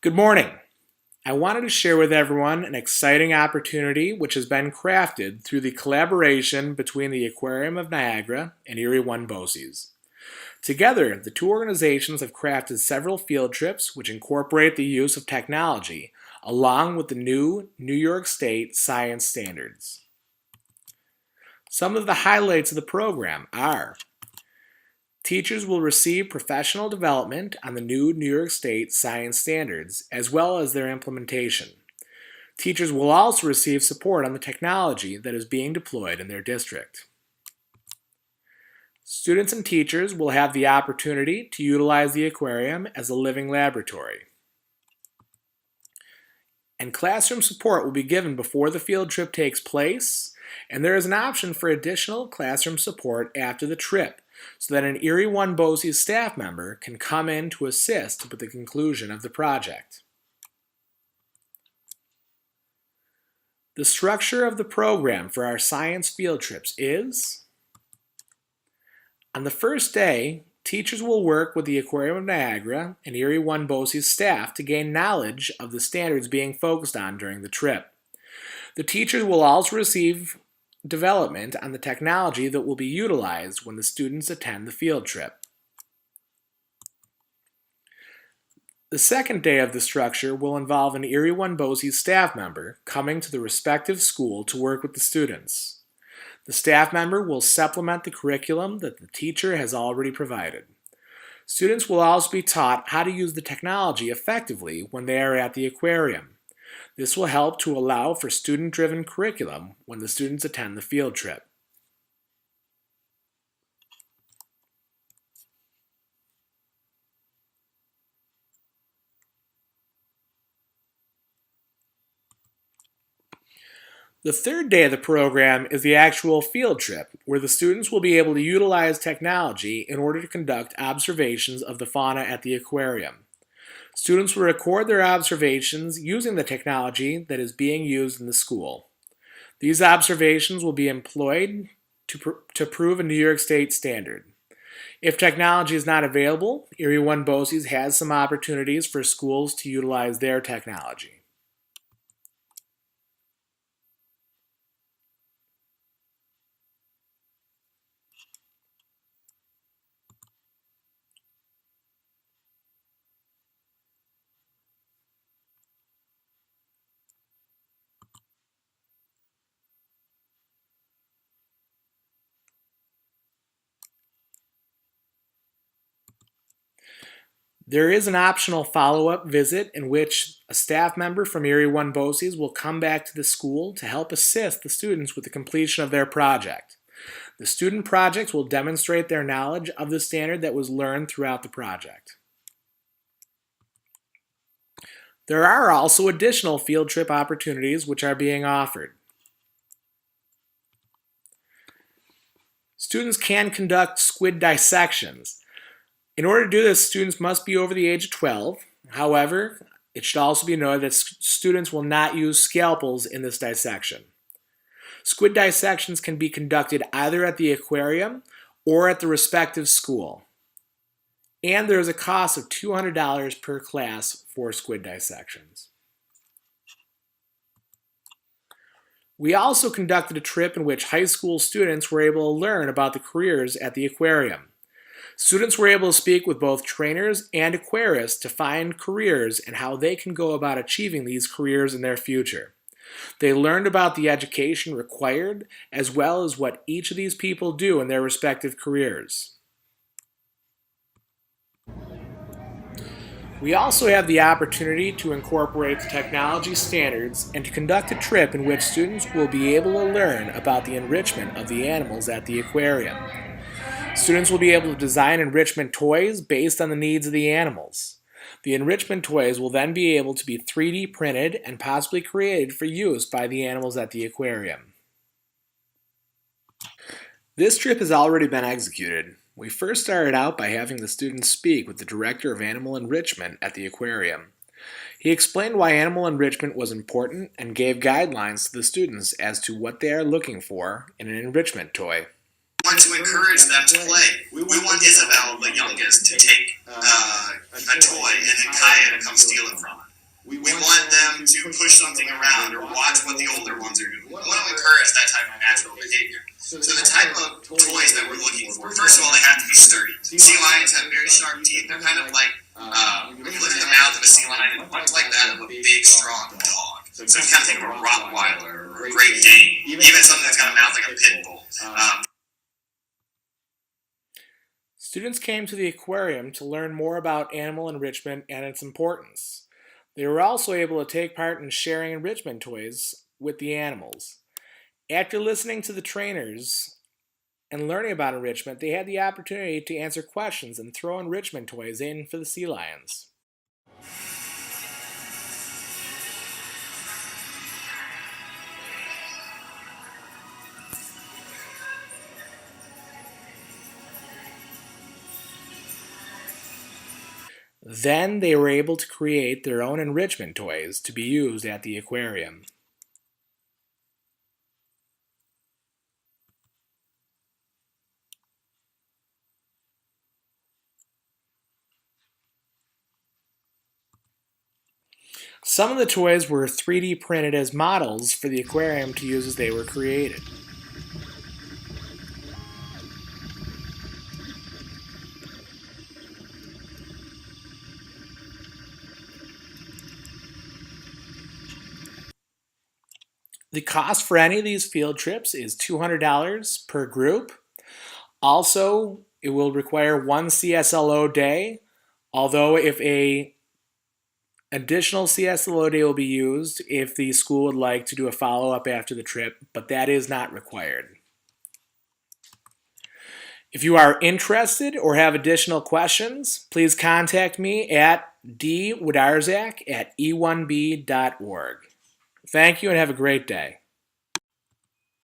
Good morning. I wanted to share with everyone an exciting opportunity which has been crafted through the collaboration between the Aquarium of Niagara and Erie BOCES. Together, the two organizations have crafted several field trips which incorporate the use of technology along with the new New York State science standards. Some of the highlights of the program are: teachers will receive professional development on the new New York State science standards, as well as their implementation. Teachers will also receive support on the technology that is being deployed in their district. Students and teachers will have the opportunity to utilize the aquarium as a living laboratory. And classroom support will be given before the field trip takes place, and there is an option for additional classroom support after the trip, so that an Erie BOCES staff member can come in to assist with the conclusion of the project. The structure of the program for our science field trips is: on the first day, teachers will work with the Aquarium of Niagara and Erie BOCES staff to gain knowledge of the standards being focused on during the trip. The teachers will also receive development on the technology that will be utilized when the students attend the field trip. The second day of the structure will involve an Erie BOCES staff member coming to the respective school to work with the students. The staff member will supplement the curriculum that the teacher has already provided. Students will also be taught how to use the technology effectively when they are at the aquarium. This will help to allow for student-driven curriculum when the students attend the field trip. The third day of the program is the actual field trip, where the students will be able to utilize technology in order to conduct observations of the fauna at the aquarium. Students will record their observations using the technology that is being used in the school. These observations will be employed to prove a New York State standard. If technology is not available, Erie BOCES has some opportunities for schools to utilize their technology. There is an optional follow-up visit in which a staff member from Erie BOCES will come back to the school to help assist the students with the completion of their project. The student project will demonstrate their knowledge of the standard that was learned throughout the project. There are also additional field trip opportunities which are being offered. Students can conduct squid dissections. In order to do this, students must be over the age of 12. However, it should also be noted that students will not use scalpels in this dissection. Squid dissections can be conducted either at the aquarium or at the respective school. And there is a cost of $200 per class for squid dissections. We also conducted a trip in which high school students were able to learn about the careers at the aquarium. Students were able to speak with both trainers and aquarists to find careers and how they can go about achieving these careers in their future. They learned about the education required as well as what each of these people do in their respective careers. We also have the opportunity to incorporate the technology standards and to conduct a trip in which students will be able to learn about the enrichment of the animals at the aquarium. Students will be able to design enrichment toys based on the needs of the animals. The enrichment toys will then be able to be 3D printed and possibly created for use by the animals at the aquarium. This trip has already been executed. We first started out by having the students speak with the Director of Animal Enrichment at the aquarium. He explained why animal enrichment was important and gave guidelines to the students as to what they are looking for in an enrichment toy. We want to encourage them to play. We want Isabel, the youngest, to take a toy and then Kaya to come steal it from it. We want them to push something around or watch what the older ones are doing. We want to encourage that type of natural behavior. So the type of toys that we're looking for, first of all, they have to be sturdy. Sea lions have very sharp teeth. They're kind of like, when you look at the mouth of a sea lion, it's much like that of a big, strong dog. So you kind of think of a Rottweiler or a Great Dane, even something that's got a mouth like a pit bull. Students came to the aquarium to learn more about animal enrichment and its importance. They were also able to take part in sharing enrichment toys with the animals. After listening to the trainers and learning about enrichment, they had the opportunity to answer questions and throw enrichment toys in for the sea lions. Then they were able to create their own enrichment toys to be used at the aquarium. Some of the toys were 3D printed as models for the aquarium to use as they were created. The cost for any of these field trips is $200 per group. Also, it will require one CSLO day, although if a additional CSLO day will be used if the school would like to do a follow-up after the trip, but that is not required. If you are interested or have additional questions, please contact me at dwodarzak@e1b.org. Thank you and have a great day.